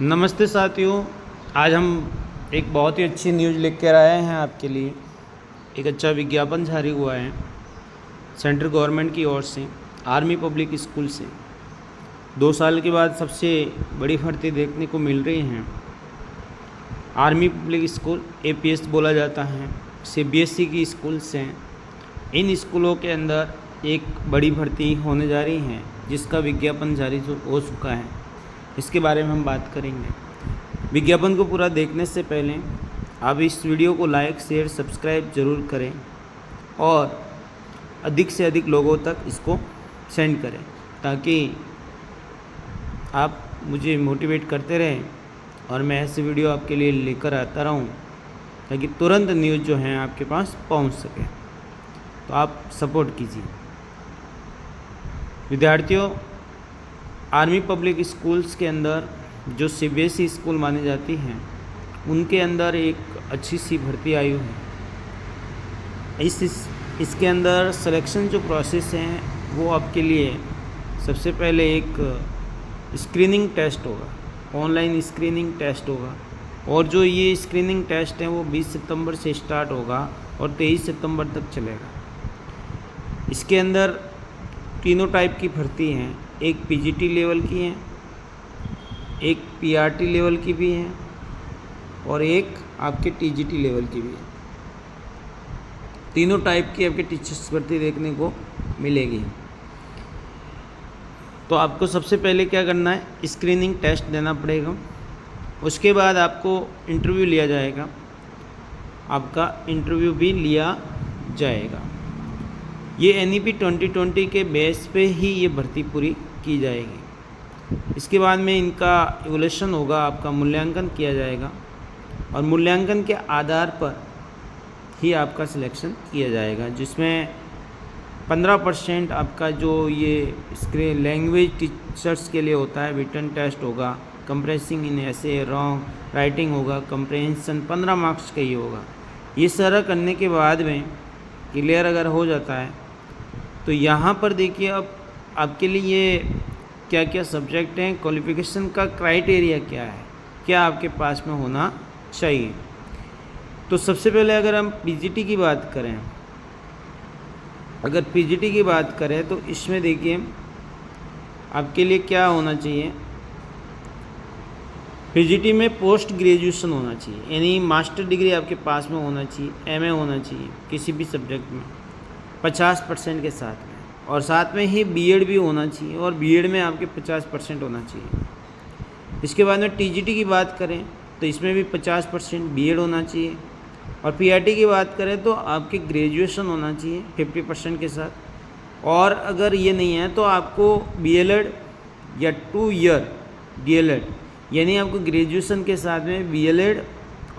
नमस्ते साथियों। आज हम एक बहुत ही अच्छी न्यूज़ लेकर आए हैं आपके लिए। एक अच्छा विज्ञापन जारी हुआ है सेंट्रल गवर्नमेंट की ओर से आर्मी पब्लिक स्कूल से। 2 साल के बाद सबसे बड़ी भर्ती देखने को मिल रही हैं। आर्मी पब्लिक स्कूल APS बोला जाता है, CBSE की स्कूल्स हैं। इन स्कूलों के अंदर एक बड़ी भर्ती होने जा रही है जिसका विज्ञापन जारी हो चुका है। इसके बारे में हम बात करेंगे। विज्ञापन को पूरा देखने से पहले आप इस वीडियो को लाइक, शेयर, सब्सक्राइब ज़रूर करें और अधिक से अधिक लोगों तक इसको सेंड करें ताकि आप मुझे मोटिवेट करते रहें और मैं ऐसे वीडियो आपके लिए लेकर आता रहूं ताकि तुरंत न्यूज़ जो है आपके पास पहुंच सके। तो आप सपोर्ट कीजिए। विद्यार्थियों, आर्मी पब्लिक स्कूल्स के अंदर जो CBSE स्कूल मानी जाती हैं उनके अंदर एक अच्छी सी भर्ती आई हुई है। इसके अंदर सिलेक्शन जो प्रोसेस हैं वो आपके लिए सबसे पहले एक स्क्रीनिंग टेस्ट होगा, ऑनलाइन स्क्रीनिंग टेस्ट होगा। और जो ये स्क्रीनिंग टेस्ट है वो 20 सितंबर से स्टार्ट होगा और 23 सितंबर तक चलेगा। इसके अंदर तीनों टाइप की भर्ती हैं। एक PGT लेवल की है, एक PRT लेवल की भी है और एक आपके TGT लेवल की भी है। तीनों टाइप की आपके टीचर्स भर्ती देखने को मिलेगी। तो आपको सबसे पहले क्या करना है, स्क्रीनिंग टेस्ट देना पड़ेगा। उसके बाद आपको इंटरव्यू लिया जाएगा। आपका इंटरव्यू भी लिया जाएगा। ये NEP 2020 के बेस पे ही ये भर्ती पूरी की जाएगी। इसके बाद में इनका इवोल्यूशन होगा, आपका मूल्यांकन किया जाएगा और मूल्यांकन के आधार पर ही आपका सिलेक्शन किया जाएगा, जिसमें 15% आपका जो ये लैंग्वेज टीचर्स के लिए होता है रिटन टेस्ट होगा, कंप्रेसिंग इन ऐसे रॉन्ग राइटिंग होगा, कंप्रेहेंशन 15 मार्क्स का ही होगा। ये सारा करने के बाद में क्लियर अगर हो जाता है तो यहाँ पर देखिए अब आपके लिए ये क्या क्या सब्जेक्ट हैं, क्वालिफ़िकेशन का क्राइटेरिया क्या है, क्या आपके पास में होना चाहिए। तो सबसे पहले अगर हम PGT की बात करें, अगर PGT की बात करें तो इसमें देखिए आपके लिए क्या होना चाहिए। PGT में पोस्ट ग्रेजुएशन होना चाहिए, यानी मास्टर डिग्री आपके पास में होना चाहिए, MA होना चाहिए किसी भी सब्जेक्ट में 50% के साथ में, और साथ में ही B.Ed भी होना चाहिए और B.Ed में आपके 50% होना चाहिए। इसके बाद में TGT की बात करें तो इसमें भी 50% B.Ed होना चाहिए और PRT की बात करें तो आपके ग्रेजुएशन होना चाहिए 50% के साथ। और अगर ये नहीं है तो आपको BLED या 2 ईयर DLED, यानी आपको ग्रेजुएशन के साथ में BLED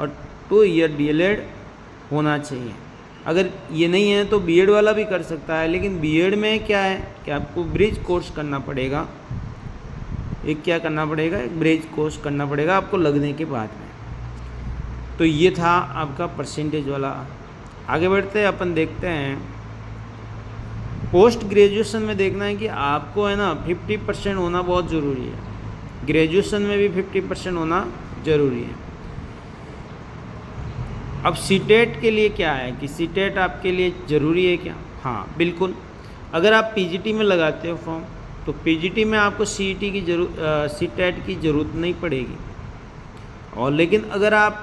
और 2 ईयर DLED होना चाहिए। अगर ये नहीं है तो B.Ed वाला भी कर सकता है, लेकिन B.Ed में क्या है कि आपको ब्रिज कोर्स करना पड़ेगा। एक क्या करना पड़ेगा, एक ब्रिज कोर्स करना पड़ेगा आपको लगने के बाद में। तो ये था आपका परसेंटेज वाला। आगे बढ़ते हैं, अपन देखते हैं पोस्ट ग्रेजुएशन में। देखना है कि आपको है ना 50% होना बहुत ज़रूरी है। ग्रेजुएशन में भी 50% होना ज़रूरी है। अब CTET के लिए क्या है कि CTET आपके लिए ज़रूरी है क्या? हाँ बिल्कुल। अगर आप PGT में लगाते हो फॉर्म तो PGT में आपको CTET की ज़रूरत नहीं पड़ेगी। और लेकिन अगर आप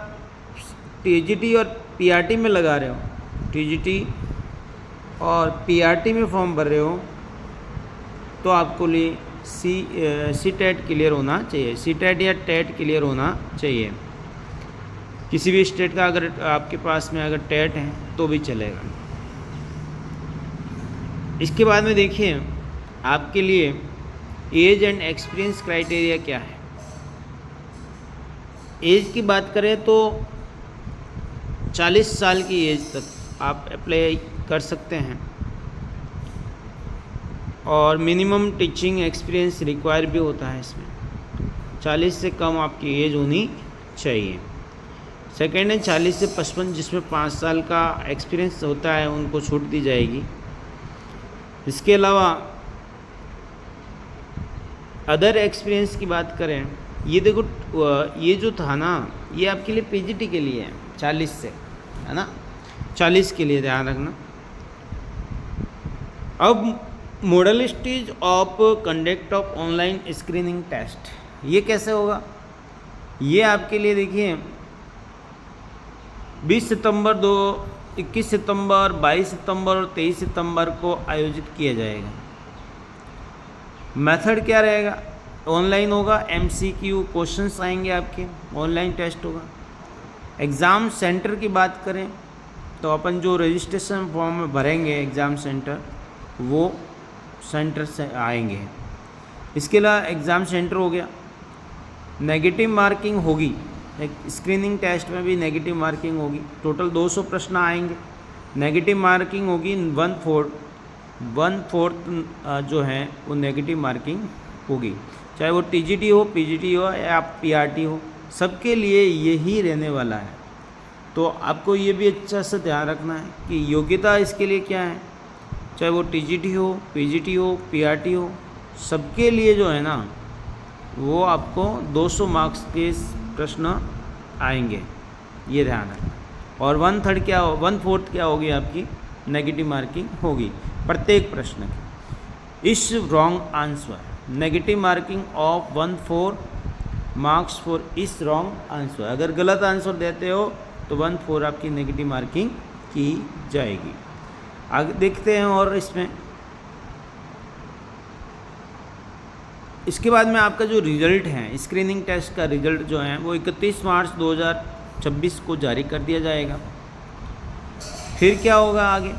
TGT और PRT में लगा रहे हो, TGT और PRT में फॉर्म भर रहे हो तो आपको लिए CTET क्लियर होना चाहिए। CTET या TET क्लियर होना चाहिए। किसी भी स्टेट का अगर आपके पास में अगर TET है तो भी चलेगा। इसके बाद में देखिए आपके लिए एज एंड एक्सपीरियंस क्राइटेरिया क्या है। एज की बात करें तो 40 साल की एज तक आप अप्लाई कर सकते हैं और मिनिमम टीचिंग एक्सपीरियंस रिक्वायर भी होता है इसमें। 40 से कम आपकी एज होनी चाहिए। सेकेंड है 40 से 55, जिसमें 5 साल का एक्सपीरियंस होता है, उनको छूट दी जाएगी। इसके अलावा अदर एक्सपीरियंस की बात करें ये देखो ये जो था ना, ये आपके लिए पीजीटी के लिए है 40 से, है ना, 40 के लिए ध्यान रखना। अब modalities of conduct of online screening test, ये कैसे होगा? ये आपके लिए देखिए 20 सितंबर 21 सितंबर 22 सितंबर और 23 सितंबर को आयोजित किया जाएगा। मेथड क्या रहेगा? ऑनलाइन होगा, एमसीक्यू क्वेश्चंस आएंगे आपके, ऑनलाइन टेस्ट होगा। एग्ज़ाम सेंटर की बात करें तो अपन जो रजिस्ट्रेशन फॉर्म में भरेंगे एग्ज़ाम सेंटर, वो सेंटर से आएंगे। इसके अलावा एग्ज़ाम सेंटर हो गया। नेगेटिव मार्किंग होगी, एक स्क्रीनिंग टेस्ट में भी नेगेटिव मार्किंग होगी। टोटल 200 प्रश्न आएंगे, नेगेटिव मार्किंग होगी 1/4 जो है वो नेगेटिव मार्किंग होगी, चाहे वो टीजीटी हो, पीजीटी हो या पीआरटी हो, सबके लिए यही रहने वाला है। तो आपको ये भी अच्छा से ध्यान रखना है कि योग्यता इसके लिए क्या है, चाहे वो टीजीटी हो, पीजीटी हो, पीआरटी हो, सबके लिए जो है ना वो आपको 200 मार्क्स के प्रश्न आएंगे, ये ध्यान रखना। और 1/3 क्या हो, 1/4 क्या होगी आपकी नेगेटिव मार्किंग होगी प्रत्येक प्रश्न की। इस wrong answer, negative marking of 1/4 marks for इस रॉन्ग आंसर। अगर गलत आंसर देते हो तो 1/4 आपकी नेगेटिव मार्किंग की जाएगी। आगे देखते हैं। और इसके बाद में आपका जो रिज़ल्ट है, स्क्रीनिंग टेस्ट का रिज़ल्ट जो है वो 31 मार्च 2026 को जारी कर दिया जाएगा। फिर क्या होगा आगे?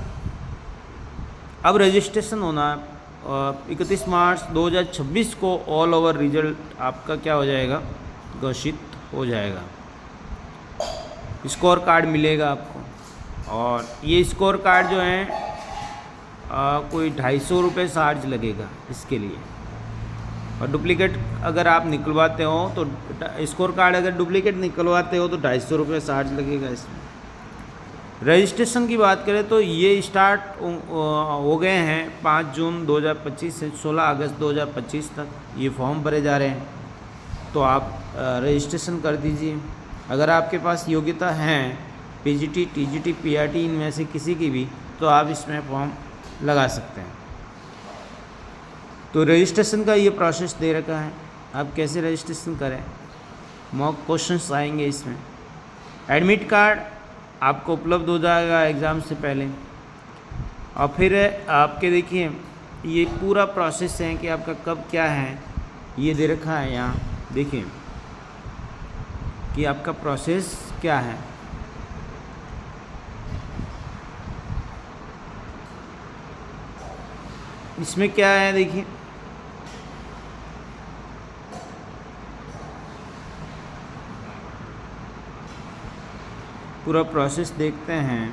अब रजिस्ट्रेशन होना है, 31 मार्च 2026 को ऑल ओवर रिज़ल्ट आपका क्या हो जाएगा, घोषित हो जाएगा। स्कोर कार्ड मिलेगा आपको, और ये स्कोर कार्ड जो है कोई 250 रुपये चार्ज लगेगा इसके लिए। और डुप्लीकेट अगर आप निकलवाते हो तो स्कोर कार्ड अगर डुप्लीकेट निकलवाते हो तो 250 रुपये चार्ज लगेगा इसमें। रजिस्ट्रेशन की बात करें तो ये स्टार्ट हो गए हैं 5 जून 2025 से 16 अगस्त 2025 तक ये फॉर्म भरे जा रहे हैं। तो आप रजिस्ट्रेशन कर दीजिए। अगर आपके पास योग्यता है पीजीटी, टीजीटी, पीआरटी इनमें से किसी की भी, तो आप इसमें फॉर्म लगा सकते हैं। तो रजिस्ट्रेशन का ये प्रोसेस दे रखा है, आप कैसे रजिस्ट्रेशन करें। मॉक क्वेश्चंस आएंगे इसमें। एडमिट कार्ड आपको उपलब्ध हो जाएगा एग्ज़ाम से पहले। और फिर आपके देखिए ये पूरा प्रोसेस है कि आपका कब क्या है, ये दे रखा है यहाँ, देखिए कि आपका प्रोसेस क्या है। इसमें क्या है देखिए, पूरा प्रोसेस देखते हैं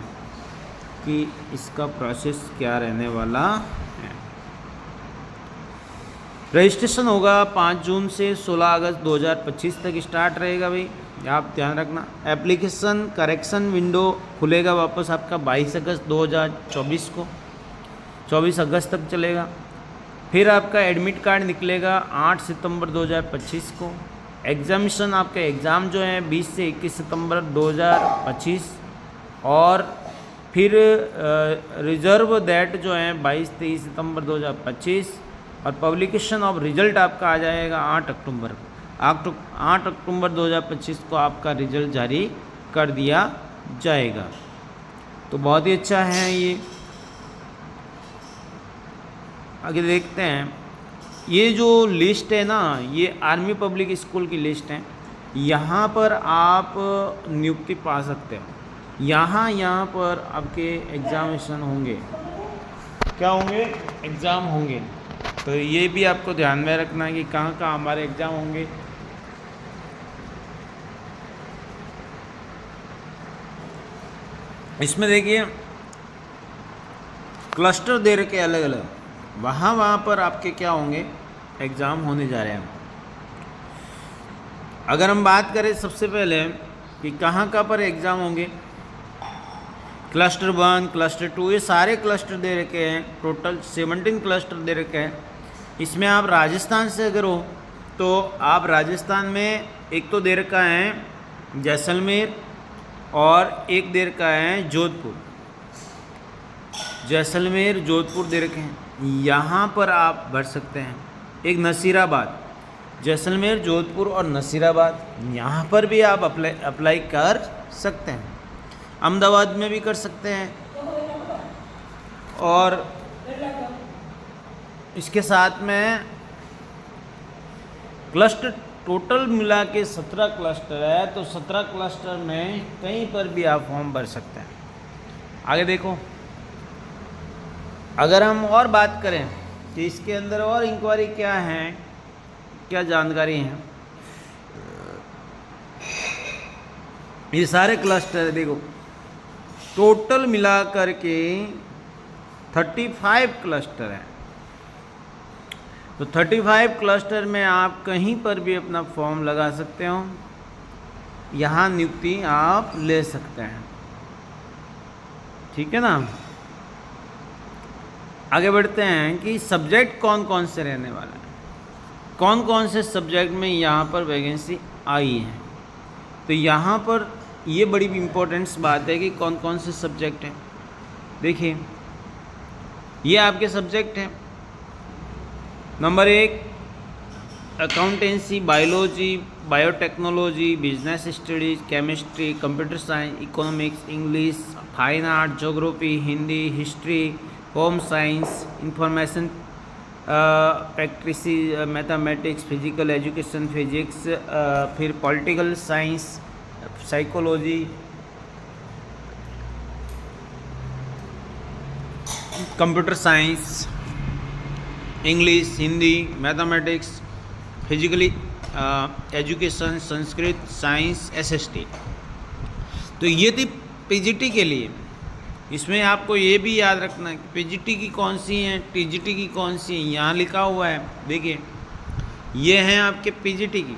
कि इसका प्रोसेस क्या रहने वाला है। रजिस्ट्रेशन होगा 5 जून से 16 अगस्त 2025 तक स्टार्ट रहेगा भाई, आप ध्यान रखना। एप्लीकेशन करेक्शन विंडो खुलेगा वापस आपका 22 अगस्त 2024 को, 24 अगस्त तक चलेगा। फिर आपका एडमिट कार्ड निकलेगा 8 सितंबर 2025 को। एग्जामिशन आपका एग्ज़ाम जो है 20 से 21 सितंबर 2025, और फिर रिजर्व डेट जो है 22-23 सितंबर 2025, और पब्लिकेशन ऑफ रिज़ल्ट आपका आ जाएगा 8 अक्टूबर 8 अक्टूबर 2025 को आपका रिज़ल्ट जारी कर दिया जाएगा। तो बहुत ही अच्छा है ये। आगे देखते हैं। ये जो लिस्ट है ना, ये आर्मी पब्लिक स्कूल की लिस्ट है। यहाँ पर आप नियुक्ति पा सकते हो। यहाँ पर आपके एग्जामिनेशन होंगे, क्या होंगे, एग्ज़ाम होंगे। तो ये भी आपको ध्यान में रखना है कि कहाँ कहाँ हमारे एग्ज़ाम होंगे। इसमें देखिए क्लस्टर दे रखे अलग अलग, वहाँ पर आपके क्या होंगे, एग्ज़ाम होने जा रहे हैं। अगर हम बात करें सबसे पहले कि कहाँ पर एग्ज़ाम होंगे, क्लस्टर 1, क्लस्टर 2, ये सारे क्लस्टर दे रखे हैं। टोटल 17 क्लस्टर दे रखे हैं। इसमें आप राजस्थान से अगर हो तो आप राजस्थान में एक तो दे रखा है जैसलमेर और एक दे रखा है जोधपुर। जैसलमेर जोधपुर दे रखे हैं, यहाँ पर आप भर सकते हैं। एक नसीराबाद, जैसलमेर जोधपुर और नसीराबाद, यहाँ पर भी आप अप्लाई कर सकते हैं। अहमदाबाद में भी कर सकते हैं। और इसके साथ में क्लस्टर टोटल मिला के 17 क्लस्टर है, तो 17 क्लस्टर में कहीं पर भी आप फॉर्म भर सकते हैं। आगे देखो, अगर हम और बात करें कि इसके अंदर और इंक्वायरी क्या है, क्या जानकारी है, ये सारे क्लस्टर देखो टोटल मिला करके 35 क्लस्टर हैं। तो 35 क्लस्टर में आप कहीं पर भी अपना फॉर्म लगा सकते हो, यहाँ नियुक्ति आप ले सकते हैं। ठीक है ना। आगे बढ़ते हैं कि सब्जेक्ट कौन कौन से रहने वाला है, कौन कौन से सब्जेक्ट में यहाँ पर वैकेंसी आई है। तो यहाँ पर ये बड़ी इम्पोर्टेंट बात है कि कौन कौन से सब्जेक्ट हैं। देखिए, ये आपके सब्जेक्ट हैं। Number 1 accountancy, biology, biotechnology, business studies, chemistry, computer science, economics, English, fine art, geography, Hindi, history, home science, information practice, mathematics, physical education, physics, फिर political science, psychology, computer science, English, Hindi, mathematics, physically education, Sanskrit, science, SST. तो ये थी PGT के लिए। इसमें आपको ये भी याद रखना है कि पीजीटी की कौन सी हैं, टीजीटी की कौन सी हैं। यहाँ लिखा हुआ है, देखिए ये हैं आपके पीजीटी की।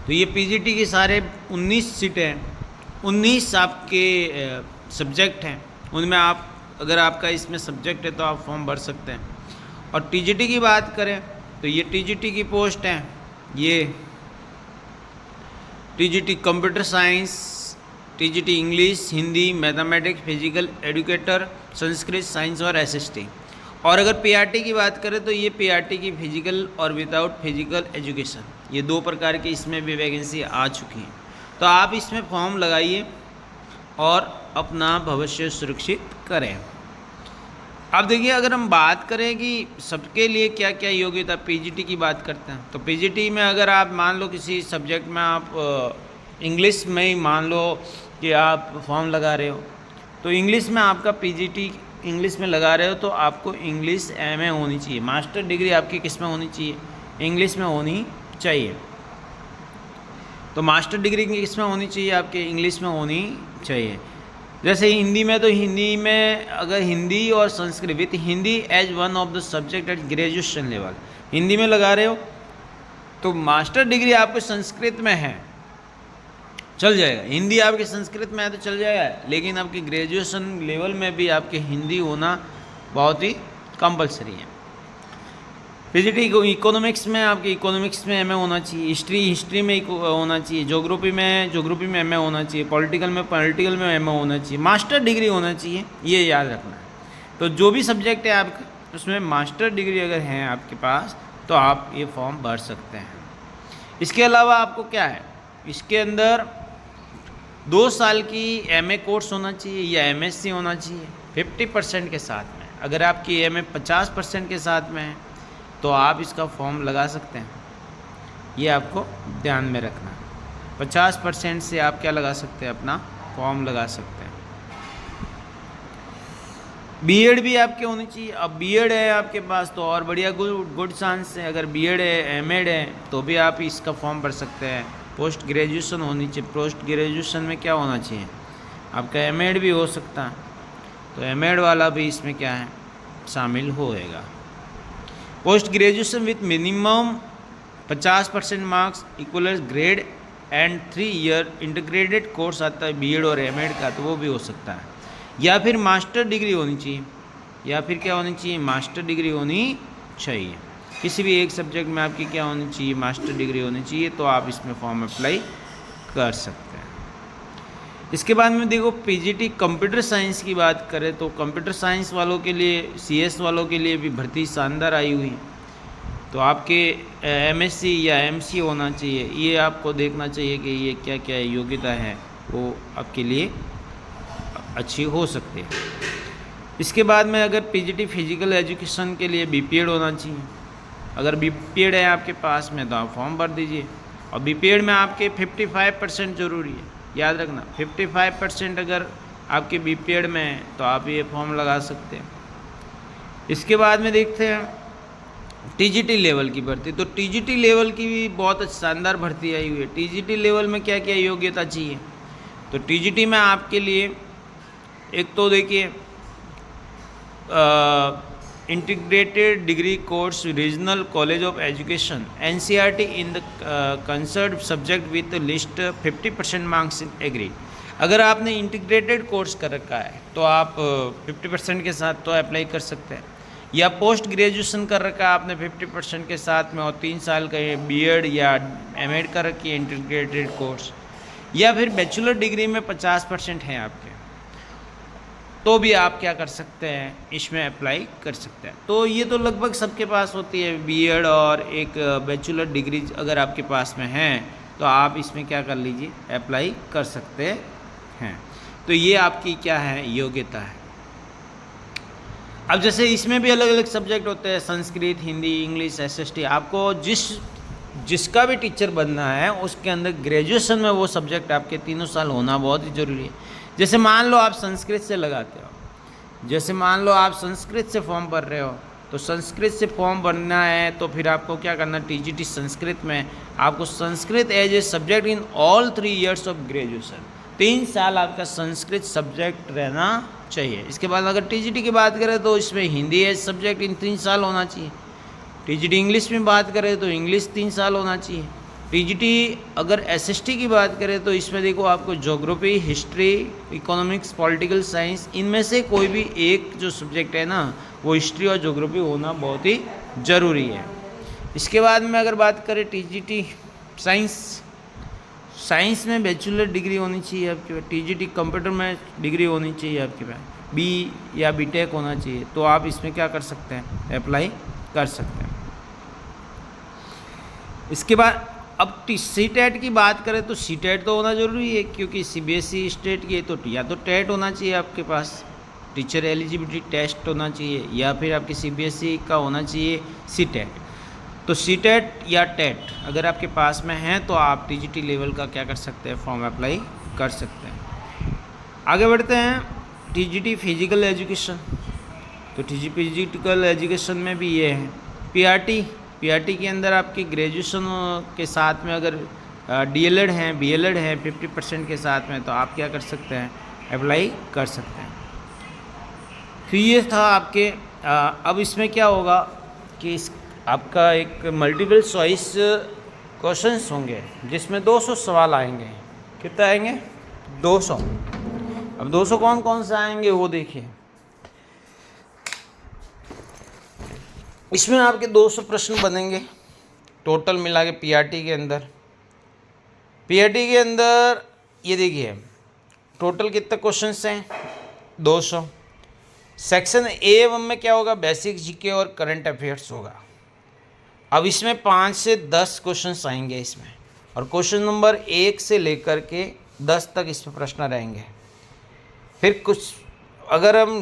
तो ये पीजीटी की सारे 19 सीटें हैं, 19 आपके सब्जेक्ट हैं। उनमें आप अगर आपका इसमें सब्जेक्ट है तो आप फॉर्म भर सकते हैं। और टीजीटी की बात करें तो ये टीजीटी की पोस्ट हैं, ये TGT computer science, TGT English, Hindi, mathematics, physical educator, Sanskrit, science और एसएसटी। और अगर पीआरटी की बात करें तो ये पीआरटी की फिजिकल और विदाउट फिजिकल एजुकेशन, ये 2 प्रकार की इसमें भी वैकेंसी आ चुकी हैं। तो आप इसमें फॉर्म लगाइए और अपना भविष्य सुरक्षित करें। अब देखिए, अगर हम बात करें कि सबके लिए क्या क्या योग्यता, पीजीटी की बात करते हैं तो पीजीटी में अगर आप मान लो किसी सब्जेक्ट में आप इंग्लिश में ही मान लो कि आप फॉर्म लगा रहे हो, तो इंग्लिश में आपका पीजीटी इंग्लिश में लगा रहे हो तो आपको इंग्लिश एमए होनी चाहिए। मास्टर डिग्री आपकी किस में होनी चाहिए, इंग्लिश में होनी चाहिए। तो मास्टर डिग्री किस में होनी चाहिए, आपके इंग्लिश में होनी चाहिए। जैसे हिंदी में, तो हिंदी में अगर हिंदी और Sanskrit with Hindi as one of the subject at graduation level, Hindi में लगा रहे हो तो मास्टर डिग्री आपको संस्कृत में है, चल जाएगा। हिंदी आपके संस्कृत में है तो चल जाएगा, लेकिन आपकी ग्रेजुएशन लेवल में भी आपके हिंदी होना बहुत ही कंपलसरी है। पीजीटी इकोनॉमिक्स में आपके इकोनॉमिक्स में एमए होना चाहिए, हिस्ट्री में होना चाहिए, ज्योग्राफी में एमए होना चाहिए, पॉलिटिकल में एमए होना चाहिए, मास्टर डिग्री होना चाहिए, ये याद रखना है। तो जो भी सब्जेक्ट है आपका उसमें मास्टर डिग्री अगर है आपके पास तो आप ये फॉर्म भर सकते हैं। इसके अलावा आपको क्या है, इसके अंदर 2 साल की एमए कोर्स होना चाहिए या एमएससी होना चाहिए 50% के साथ में। अगर आपकी एमए 50% के साथ में है तो आप इसका फॉर्म लगा सकते हैं, ये आपको ध्यान में रखना है। 50% से आप क्या लगा सकते हैं, अपना फॉर्म लगा सकते हैं। बीएड भी आपके होनी चाहिए। अब बीएड है आपके पास तो और बढ़िया, गुड चांस है। अगर बीएड है, एमएड है तो भी आप इसका फॉर्म भर सकते हैं। पोस्ट ग्रेजुएशन होनी चाहिए। पोस्ट ग्रेजुएशन में क्या होना चाहिए, आपका एमएड भी हो सकता है, तो एमएड वाला भी इसमें क्या है, शामिल होएगा। Post graduation with minimum 50% marks equal grade and 3 year integrated course आता है बीएड और एमएड का, तो वो भी हो सकता है। या फिर मास्टर डिग्री होनी चाहिए, या फिर क्या होनी चाहिए, मास्टर डिग्री होनी चाहिए। किसी भी एक सब्जेक्ट में आपकी क्या होनी चाहिए, मास्टर डिग्री होनी चाहिए, तो आप इसमें फॉर्म अप्लाई कर सकते हैं। इसके बाद में देखो पीजीटी कंप्यूटर साइंस की बात करें तो कंप्यूटर साइंस वालों के लिए, सीएस वालों के लिए भी भर्ती शानदार आई हुई है। तो आपके एमएससी या एमसी होना चाहिए, ये आपको देखना चाहिए कि ये क्या क्या योग्यता है वो आपके लिए अच्छी हो सकती है। इसके बाद में अगर पीजीटी फिजिकल एजुकेशन के लिए बीपीएड होना चाहिए। अगर बीपीएड है आपके पास में तो आप फॉर्म भर दीजिए। और बीपीएड में आपके 55% ज़रूरी है, याद रखना 55% अगर आपके बीपीएड में है तो आप ये फॉर्म लगा सकते हैं। इसके बाद में देखते हैं टीजीटी लेवल की भर्ती। तो टीजीटी लेवल की भी बहुत शानदार भर्ती आई हुई है। टीजीटी लेवल में क्या क्या योग्यता चाहिए, तो टीजीटी में आपके लिए एक तो देखिए integrated degree course regional college of education NCERT in the concern subject with list 50% marks in agree. अगर आपने इंटीग्रेटेड कोर्स कर रखा है तो आप 50% के साथ तो अप्लाई कर सकते हैं, या पोस्ट ग्रेजुएशन कर रखा है आपने 50% के साथ में और 3 साल का बीएड या एमएड कर रखी है इंटीग्रेटेड कोर्स, या फिर बैचलर डिग्री में 50% हैं आपके, तो भी आप क्या कर सकते हैं, इसमें अप्लाई कर सकते हैं। तो ये तो लगभग सबके पास होती है बीएड और एक बैचलर डिग्री अगर आपके पास में है तो आप इसमें क्या कर लीजिए, अप्लाई कर सकते हैं। तो ये आपकी क्या है, योग्यता है। अब जैसे इसमें भी अलग अलग सब्जेक्ट होते हैं, संस्कृत, हिंदी, इंग्लिश, एसएसटी। आपको जिसका भी टीचर बनना है उसके अंदर ग्रेजुएशन में वो सब्जेक्ट आपके 3 साल होना बहुत ही ज़रूरी है। जैसे मान लो आप संस्कृत से लगाते हो, जैसे मान लो आप संस्कृत से फॉर्म भर रहे हो, तो संस्कृत से फॉर्म भरना है तो फिर आपको क्या करना, टीजीटी संस्कृत में आपको Sanskrit as a subject in all 3 years of graduation, 3 साल आपका संस्कृत सब्जेक्ट रहना चाहिए। इसके बाद अगर टीजीटी की बात करें तो इसमें हिंदी एज सब्जेक्ट इन 3 साल होना चाहिए। टीजीटी इंग्लिश में बात करें तो इंग्लिश 3 साल होना चाहिए। टीजीटी अगर एसएसटी की बात करें तो इसमें देखो आपको geography, history, economics, political science, इनमें से कोई भी एक जो सब्जेक्ट है ना वो हिस्ट्री और ज्योग्राफी होना बहुत ही ज़रूरी है। इसके बाद में अगर बात करें टीजीटी साइंस में बैचलर डिग्री होनी चाहिए आपके पास। टीजीटी कंप्यूटर में डिग्री होनी चाहिए आपके पास, बी या बीटेक होना चाहिए, तो आप इसमें क्या कर सकते हैं, अप्लाई कर सकते हैं। इसके बाद अब सीटेट की बात करें तो सीटेट तो होना ज़रूरी है, क्योंकि सीबीएसई स्टेट की है तो या तो टेट होना चाहिए आपके पास, टीचर एलिजिबिलिटी टेस्ट होना चाहिए, या फिर आपकी सीबीएसई का होना चाहिए सीटेट। तो सीटेट या टेट अगर आपके पास में है तो आप टीजीटी लेवल का क्या कर सकते हैं, फॉर्म अप्लाई कर सकते हैं। आगे बढ़ते हैं टीजीटी फिजिकल एजुकेशन। तो टीजीटी फिजिकल एजुकेशन में भी ये है पीआरटी के अंदर आपकी ग्रेजुएशन के साथ में अगर डीएलएड हैं, बीएलएड हैं 50% के साथ में, तो आप क्या कर सकते हैं, अप्लाई कर सकते हैं। फिर ये था आपके अब इसमें क्या होगा कि आपका एक मल्टीपल चॉइस क्वेश्चंस होंगे जिसमें 200 सवाल आएंगे। कितने आएंगे, 200। अब 200 कौन कौन से आएंगे वो देखिए। इसमें आपके 200 प्रश्न बनेंगे टोटल मिला के पीआरटी के अंदर। ये देखिए टोटल कितने क्वेश्चंस हैं, 200। सेक्शन A1 में क्या होगा, बेसिक जीके और करंट अफेयर्स होगा। अब इसमें 5 से 10 क्वेश्चंस आएंगे इसमें, और क्वेश्चन नंबर 1 से लेकर के 10 तक इसमें प्रश्न रहेंगे। फिर कुछ अगर हम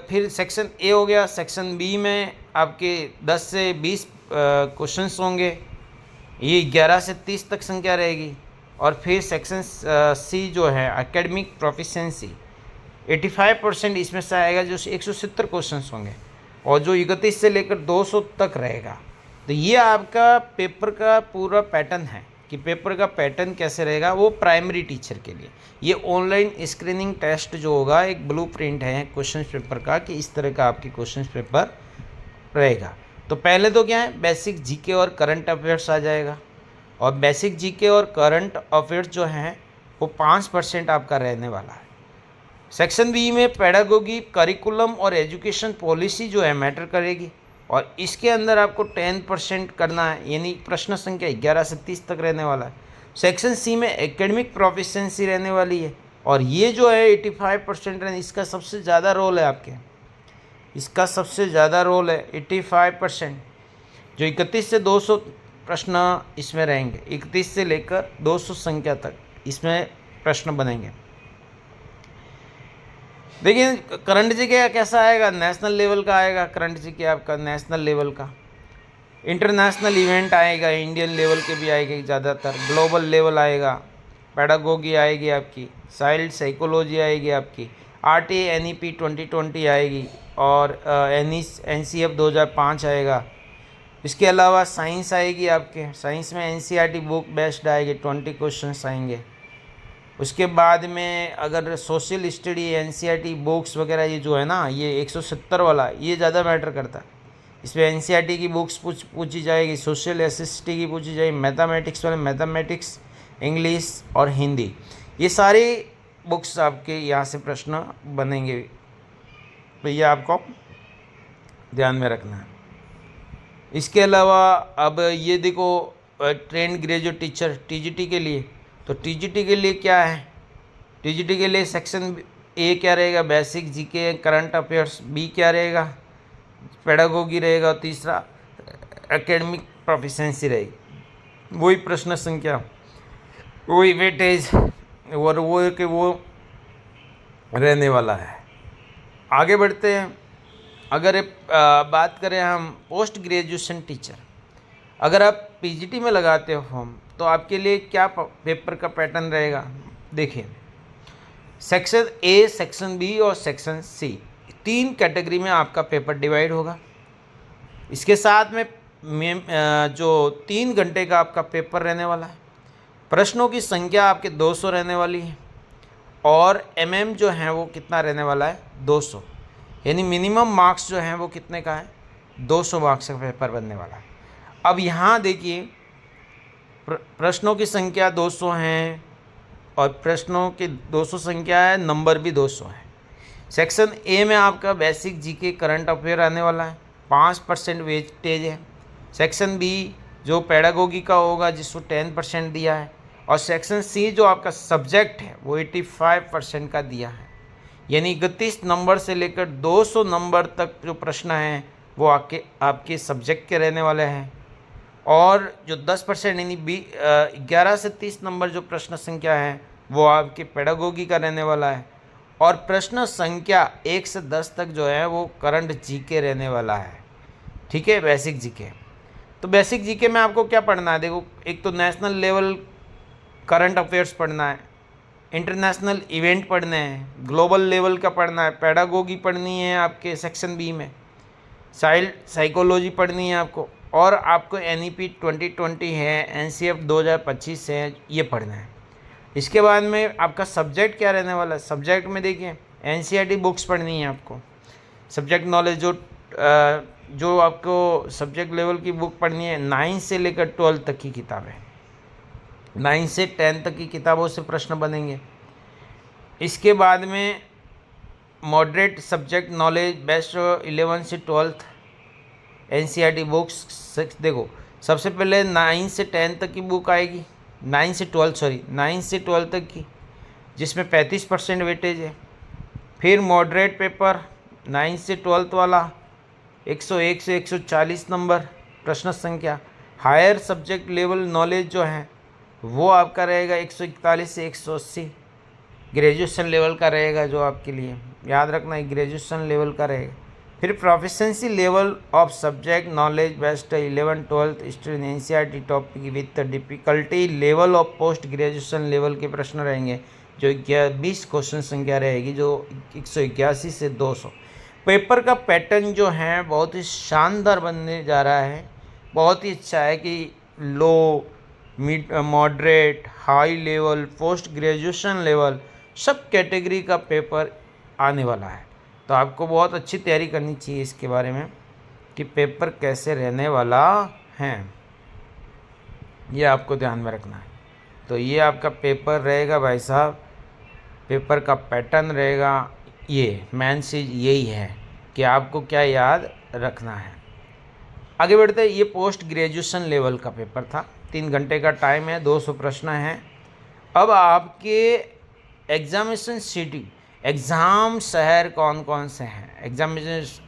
फिर सेक्शन A हो गया। सेक्शन B में आपके 10 से 20 क्वेश्चंस होंगे, ये 11 से 30 तक संख्या रहेगी। और फिर सेक्शन C जो है एकेडमिक प्रोफिशिएंसी 85% इसमें से आएगा, जो 170 क्वेश्चंस होंगे, और जो 31 से लेकर 200 तक रहेगा। तो ये आपका पेपर का पूरा पैटर्न है कि पेपर का पैटर्न कैसे रहेगा वो प्राइमरी टीचर के लिए। ये ऑनलाइन स्क्रीनिंग टेस्ट जो होगा एक ब्लूप्रिंट है क्वेश्चन पेपर का कि इस तरह का आपकी क्वेश्चन पेपर रहेगा। तो पहले तो क्या है, बेसिक जीके और करंट अफेयर्स आ जाएगा, और बेसिक जीके और करंट अफेयर्स जो हैं वो 5% आपका रहने वाला है। सेक्शन बी में पेडागोगी, करिकुलम और एजुकेशन पॉलिसी जो है मैटर करेगी। और इसके अंदर आपको 10% करना है, यानी प्रश्न संख्या 11 से 30 तक रहने वाला है। सेक्शन सी में एकेडमिक प्रोफिशिएंसी रहने वाली है, और ये जो है 85% है, इसका सबसे ज़्यादा रोल है आपके, इसका सबसे ज़्यादा रोल है 85%। जो 31 से 200 प्रश्न इसमें रहेंगे, 31 से लेकर 200 संख्या तक इसमें प्रश्न बनेंगे। देखिए करंट जीके कैसा आएगा, नेशनल लेवल का आएगा करंट जीके आपका, नेशनल लेवल का। इंटरनेशनल इवेंट आएगा, इंडियन लेवल के भी आएंगे ज़्यादातर, ग्लोबल लेवल आएगा, पेडागोगी आएगी आपकी, चाइल्ड साइकोलॉजी आएगी आपकी, RTA NEP 2020 आएगी, और NCF 2005 आएगा। इसके अलावा साइंस आएगी आपके, साइंस में NCERT बुक बेस्ड आएगी, 20 क्वेश्चंस आएंगे। उसके बाद में अगर सोशल स्टडी NCERT बुक्स वगैरह ये जो है ना, ये 170 वाला ये ज़्यादा मैटर करता है। इसमें NCERT की बुक्स पूछी जाएगी, सोशल SST की पूछी जाएगी, मैथमेटिक्स वाले मैथमेटिक्स, इंग्लिश और हिंदी, ये सारी बुक्स आपके यहाँ से प्रश्न बनेंगे, तो ये आपको ध्यान में रखना है। इसके अलावा अब ये देखो ट्रेंड ग्रेजुएट टीचर TGT के लिए, तो TGT के लिए क्या है, TGT के लिए सेक्शन A क्या रहेगा, basic GK current affairs, B क्या रहेगा, पेडागोगी रहेगा, और तीसरा एकेडमिक प्रोफिशिएंसी रहेगी। वही प्रश्न संख्या, वही वेटेज और वो रहने वाला है। आगे बढ़ते हैं। अगर बात करें हम पोस्ट ग्रेजुएशन टीचर, अगर आप PGT में लगाते हो फॉर्म, तो आपके लिए क्या पेपर का पैटर्न रहेगा, देखिए सेक्शन A, सेक्शन B और सेक्शन C, 3 कैटेगरी में आपका पेपर डिवाइड होगा। इसके साथ में जो 3 घंटे का आपका पेपर रहने वाला है, प्रश्नों की संख्या आपके 200 रहने वाली है, और MM जो है वो कितना रहने वाला है, 200, यानी मिनिमम मार्क्स जो हैं वो कितने का है, 200 मार्क्स का पेपर बनने वाला है। अब यहाँ देखिए प्रश्नों की संख्या 200 हैं, और प्रश्नों की 200 संख्या है, नंबर भी 200 है। सेक्शन A में आपका बेसिक GK करंट अफेयर आने वाला है, 5% वेटेज है। सेक्शन B जो पेडागोगी का होगा जिसको 10% दिया है, और सेक्शन C जो आपका सब्जेक्ट है वो 85% का दिया है, यानी 31 नंबर से लेकर 200 नंबर तक जो प्रश्न हैं वो आपके सब्जेक्ट के रहने वाले हैं, और जो 10% यानी 11 से 30 नंबर जो प्रश्न संख्या है वो आपके पेडागोगी का रहने वाला है, और प्रश्न संख्या 1 से 10 तक जो है वो करंट GK रहने वाला है। ठीक है, बेसिक GK। तो बेसिक GK में आपको क्या पढ़ना है, देखो एक तो नेशनल लेवल करंट अफेयर्स पढ़ना है, इंटरनेशनल इवेंट पढ़ने हैं, ग्लोबल लेवल का पढ़ना है, पेडागोगी पढ़नी है आपके सेक्शन B में, चाइल्ड साइकोलॉजी पढ़नी है आपको, और आपको NEP 2020 है, NCF 2025 है, ये पढ़ना है। इसके बाद में आपका सब्जेक्ट क्या रहने वाला है, सब्जेक्ट में देखिए NCERT बुक्स पढ़नी है आपको, सब्जेक्ट नॉलेज जो आपको सब्जेक्ट लेवल की बुक पढ़नी है, 9 से लेकर 12 तक की किताबें, 9 से 10 तक की किताबों से प्रश्न बनेंगे। इसके बाद में मॉडरेट सब्जेक्ट नॉलेज बेस्ट 11 से 12 NCERT बुक्स, देखो सबसे पहले 9 से 10 तक की बुक आएगी, 9 से 12 तक की, जिसमें 35% वेटेज है। फिर मॉडरेट पेपर 9 से 12 वाला 101 से 140 नंबर प्रश्न संख्या। हायर सब्जेक्ट लेवल नॉलेज जो है वो आपका रहेगा 141 से 180, ग्रेजुएशन लेवल का रहेगा, जो आपके लिए याद रखना है ग्रेजुएशन लेवल का रहेगा। फिर proficiency level of subject knowledge best 11-12 student NCERT topic with difficulty level of post graduation level के प्रश्न रहेंगे, जो 20 क्वेश्चन संख्या रहेगी, जो 181 से 200। पेपर का पैटर्न जो है बहुत ही शानदार बनने जा रहा है, बहुत ही अच्छा है कि low, mid, moderate, high level, post graduation level सब कैटेगरी का पेपर आने वाला है। तो आपको बहुत अच्छी तैयारी करनी चाहिए इसके बारे में कि पेपर कैसे रहने वाला है, ये आपको ध्यान में रखना है। तो ये आपका पेपर रहेगा भाई साहब, पेपर का पैटर्न रहेगा, ये मेन चीज़ यही है कि आपको क्या याद रखना है। आगे बढ़ते हैं। ये पोस्ट ग्रेजुएशन लेवल का पेपर था, 3 घंटे का टाइम है, 200 प्रश्न हैं। अब आपके एग्जामिनेशन सिटी, एग्ज़ाम शहर कौन कौन से हैं,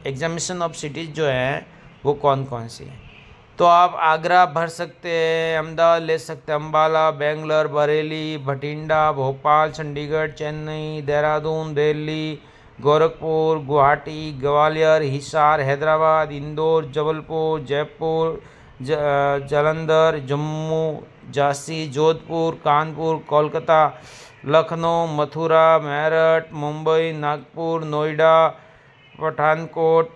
एग्जामिनेशन ऑफ सिटीज़ जो है वो कौन कौन सी है। तो आप आगरा भर सकते हैं, अहमदाबाद ले सकते हैं, अम्बाला, बेंगलोर, बरेली, भटिंडा, भोपाल, चंडीगढ़, चेन्नई, देहरादून, दिल्ली, गोरखपुर, गुवाहाटी, ग्वालियर, हिसार, हैदराबाद, इंदौर, जबलपुर, जयपुर, जालंधर, जम्मू, झांसी, जोधपुर, कानपुर, कोलकाता, लखनऊ, मथुरा, मेरठ, मुंबई, नागपुर, नोएडा, पठानकोट,